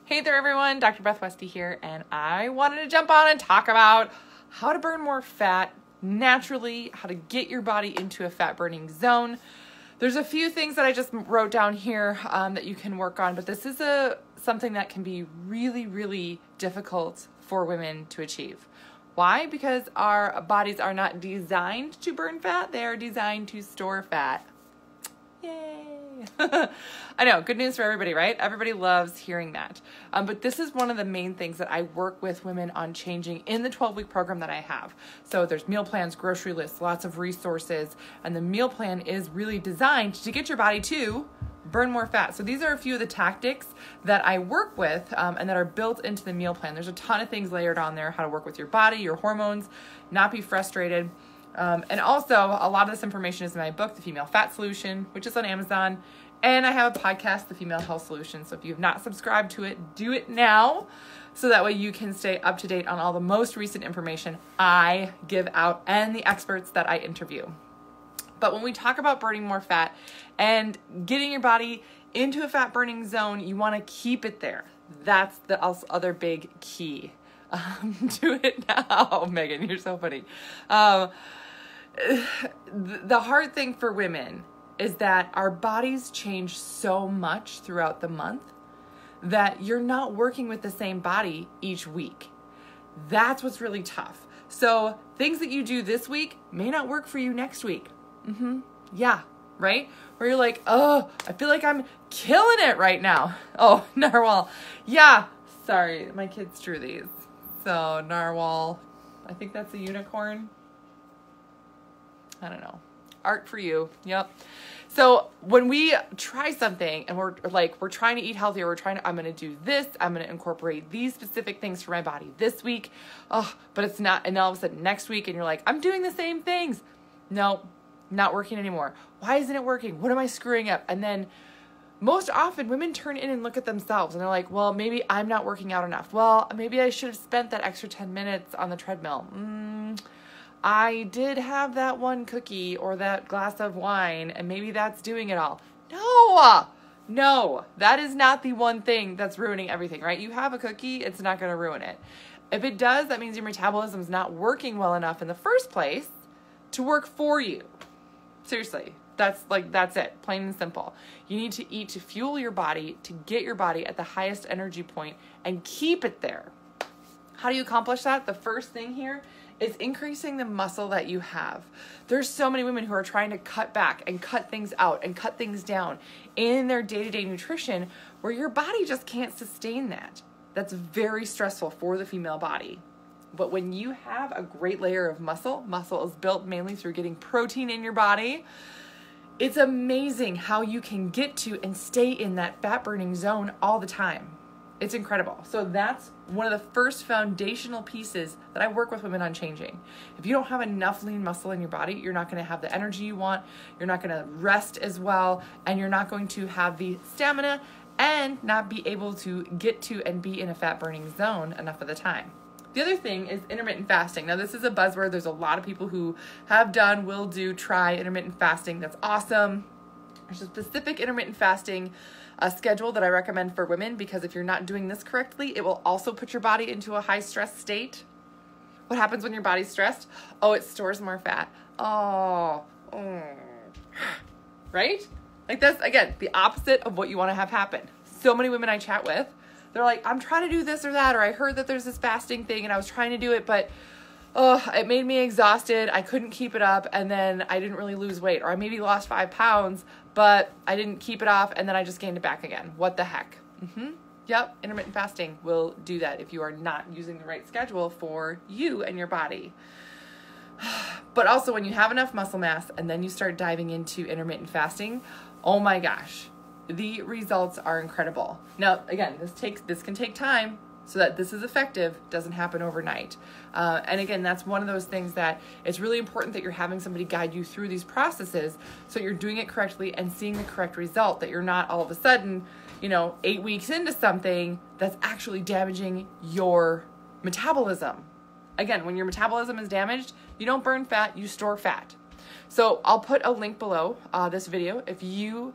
Hey there everyone, Dr. Beth Westy here, and I wanted to jump on and talk about how to burn more fat naturally, how to get your body into a fat burning zone. There's a few things that I just wrote down here that you can work on, but this is something that can be really, really difficult for women to achieve. Why? Because our bodies are not designed to burn fat, they are designed to store fat. Yay! I know, good news for everybody, right? Everybody loves hearing that. But this is one of the main things that I work with women on changing in the 12-week program that I have. So there's meal plans, grocery lists, lots of resources, and the meal plan is really designed to get your body to burn more fat. So these are a few of the tactics that I work with and that are built into the meal plan. There's a ton of things layered on there, how to work with your body, your hormones, not be frustrated. And also, a lot of this information is in my book, The Female Fat Solution, which is on Amazon. And I have a podcast, The Female Health Solution. So if you have not subscribed to it, do it now. So that way you can stay up to date on all the most recent information I give out and the experts that I interview. But when we talk about burning more fat and getting your body into a fat burning zone, you want to keep it there. That's the other big key. Do it now. Megan, you're so funny. The hard thing for women is that our bodies change so much throughout the month that you're not working with the same body each week. That's what's really tough. So things that you do this week may not work for you next week. Yeah, right? Where you're like, oh, I feel like I'm killing it right now. Oh, narwhal. Yeah, sorry, my kids drew these. So narwhal, I think that's a unicorn. I don't know. Art for you. Yep. So when we try something and we're trying to eat healthier, I'm going to do this. I'm going to incorporate these specific things for my body this week. Oh, but it's not. And all of a sudden next week and you're like, I'm doing the same things. No, not working anymore. Why isn't it working? What am I screwing up? And then most often women turn in and look at themselves and they're like, well, maybe I'm not working out enough. Well, maybe I should have spent that extra 10 minutes on the treadmill. I did have that one cookie or that glass of wine and maybe that's doing it all. No, that is not the one thing that's ruining everything, right? You have a cookie, it's not going to ruin it. If it does, that means your metabolism is not working well enough in the first place to work for you. Seriously, that's it, plain and simple. You need to eat to fuel your body, to get your body at the highest energy point and keep it there. How do you accomplish that? The first thing here is increasing the muscle that you have. There's so many women who are trying to cut back and cut things out and cut things down in their day-to-day nutrition where your body just can't sustain that. That's very stressful for the female body. But when you have a great layer of muscle is built mainly through getting protein in your body. It's amazing how you can get to and stay in that fat burning zone all the time. It's incredible. So that's one of the first foundational pieces that I work with women on changing. If you don't have enough lean muscle in your body, you're not going to have the energy you want, you're not going to rest as well, and you're not going to have the stamina and not be able to get to and be in a fat burning zone enough of the time. The other thing is intermittent fasting. Now this is a buzzword. There's a lot of people who have done, will do, try intermittent fasting. That's awesome. There's a specific intermittent fasting schedule that I recommend for women because if you're not doing this correctly, it will also put your body into a high stress state. What happens when your body's stressed? Oh, it stores more fat. Right? Like that's, again, the opposite of what you want to have happen. So many women I chat with, they're like, I'm trying to do this or that, or I heard that there's this fasting thing and I was trying to do it, but it made me exhausted. I couldn't keep it up. And then I didn't really lose weight, or I maybe lost 5 pounds, but I didn't keep it off. And then I just gained it back again. What the heck? Yep. Intermittent fasting will do that if you are not using the right schedule for you and your body. But also when you have enough muscle mass and then you start diving into intermittent fasting, oh my gosh, the results are incredible. Now, again, this can take time. So that this is effective, doesn't happen overnight. And again, that's one of those things that it's really important that you're having somebody guide you through these processes so you're doing it correctly and seeing the correct result, that you're not all of a sudden, 8 weeks into something that's actually damaging your metabolism. Again, when your metabolism is damaged, you don't burn fat, you store fat. So I'll put a link below this video if you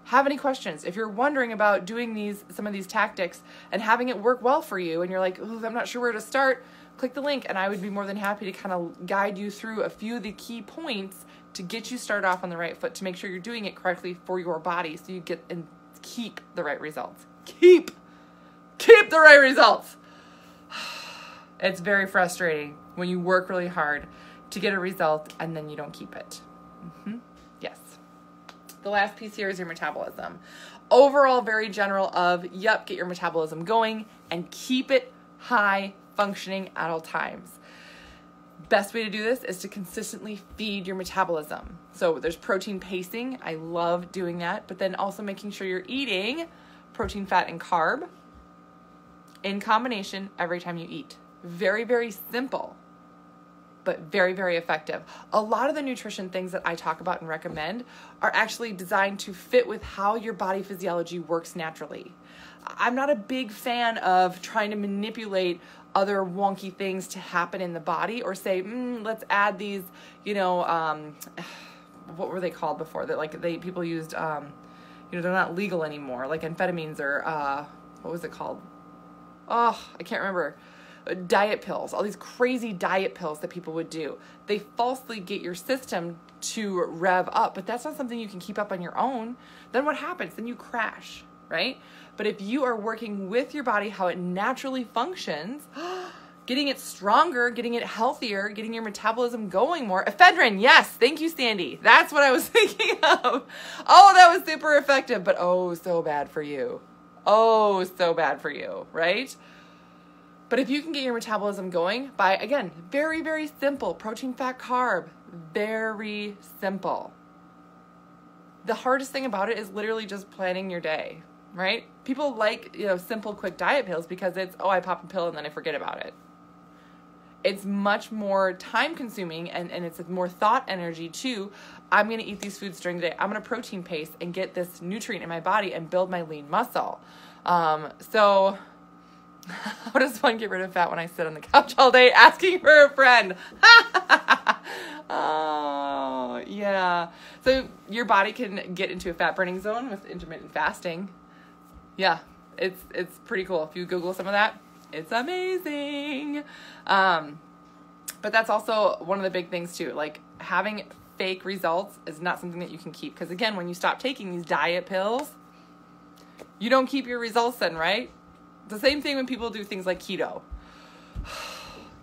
have any questions, if you're wondering about doing some of these tactics and having it work well for you, and you're like, "Ooh, I'm not sure where to start," click the link and I would be more than happy to kind of guide you through a few of the key points to get you started off on the right foot, to make sure you're doing it correctly for your body so you get and keep the right results. Keep the right results. It's very frustrating when you work really hard to get a result and then you don't keep it. Yes. The last piece here is your metabolism. Overall, very general of, get your metabolism going and keep it high functioning at all times. Best way to do this is to consistently feed your metabolism. So there's protein pacing. I love doing that, but then also making sure you're eating protein, fat, and carb in combination every time you eat. Very, very simple, but very, very effective. A lot of the nutrition things that I talk about and recommend are actually designed to fit with how your body physiology works naturally. I'm not a big fan of trying to manipulate other wonky things to happen in the body, or say, let's add these, what were they called before? That people used, they're not legal anymore, like amphetamines or what was it called? Oh, I can't remember. Diet pills, all these crazy diet pills that people would do. They falsely get your system to rev up, but that's not something you can keep up on your own. Then what happens? Then you crash, right? But if you are working with your body, how it naturally functions, getting it stronger, getting it healthier, getting your metabolism going more. Ephedrine, yes, thank you, Sandy. That's what I was thinking of. Oh, that was super effective, but oh, so bad for you. Oh, so bad for you, right? But if you can get your metabolism going by, again, very, very simple, protein, fat, carb, very simple. The hardest thing about it is literally just planning your day, right? People like, simple, quick diet pills because it's, I pop a pill and then I forget about it. It's much more time consuming and it's more thought energy too. I'm going to eat these foods during the day. I'm going to protein pace and get this nutrient in my body and build my lean muscle. So how does one get rid of fat when I sit on the couch all day asking for a friend? Oh, yeah. So your body can get into a fat burning zone with intermittent fasting. Yeah, it's pretty cool. If you Google some of that, it's amazing. But that's also one of the big things too. Like, having fake results is not something that you can keep. Because again, when you stop taking these diet pills, you don't keep your results then, right? The same thing when people do things like keto.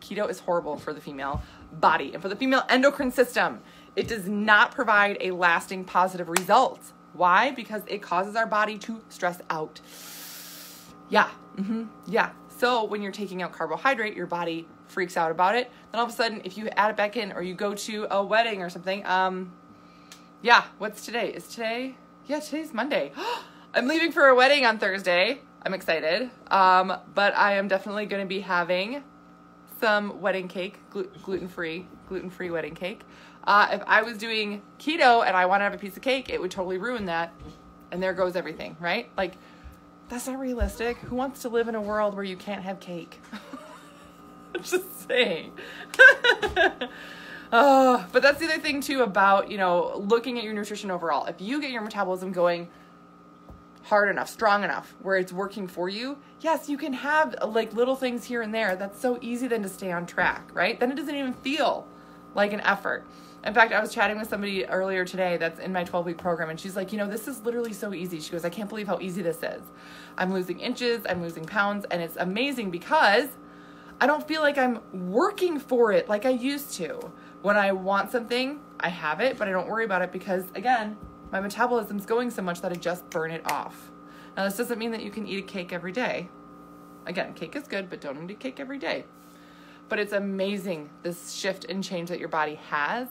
Keto is horrible for the female body and for the female endocrine system. It does not provide a lasting positive result. Why? Because it causes our body to stress out. Yeah. Yeah. So when you're taking out carbohydrate, your body freaks out about it. Then all of a sudden, if you add it back in, or you go to a wedding or something, what's today? Today's Monday. I'm leaving for a wedding on Thursday. I'm excited. But I am definitely going to be having some wedding cake, gluten-free wedding cake. If I was doing keto and I want to have a piece of cake, it would totally ruin that. And there goes everything, right? Like, that's not realistic. Who wants to live in a world where you can't have cake? I'm just saying. But that's the other thing too about, looking at your nutrition overall. If you get your metabolism going hard enough, strong enough, where it's working for you, yes, you can have like little things here and there. That's so easy then to stay on track, right? Then it doesn't even feel like an effort. In fact, I was chatting with somebody earlier today that's in my 12-week program, and she's like, this is literally so easy. She goes, I can't believe how easy this is. I'm losing inches, I'm losing pounds, and it's amazing because I don't feel like I'm working for it like I used to. When I want something, I have it, but I don't worry about it because, again, my metabolism's going so much that I just burn it off. Now, this doesn't mean that you can eat a cake every day. Again, cake is good, but don't eat a cake every day. But it's amazing, this shift and change that your body has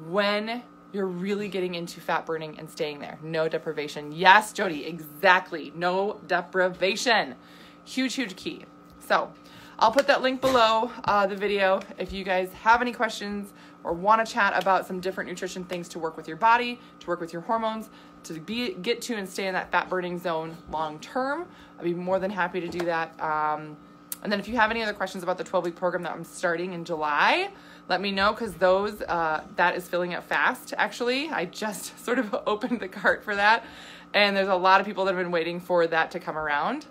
when you're really getting into fat burning and staying there. No deprivation. Yes, Jody, exactly. No deprivation. Huge, huge key. So I'll put that link below the video if you guys have any questions or want to chat about some different nutrition things to work with your body, to work with your hormones, to get to and stay in that fat burning zone long term. I'd be more than happy to do that. And then if you have any other questions about the 12-week program that I'm starting in July, let me know, because that is filling up fast, actually. I just sort of opened the cart for that. And there's a lot of people that have been waiting for that to come around.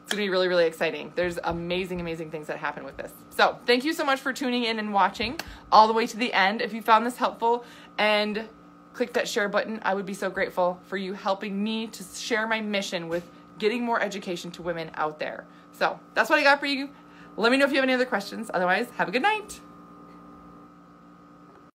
It's going to be really, really exciting. There's amazing, amazing things that happen with this. So thank you so much for tuning in and watching all the way to the end. If you found this helpful and click that share button, I would be so grateful for you helping me to share my mission with getting more education to women out there. So that's what I got for you. Let me know if you have any other questions. Otherwise, have a good night.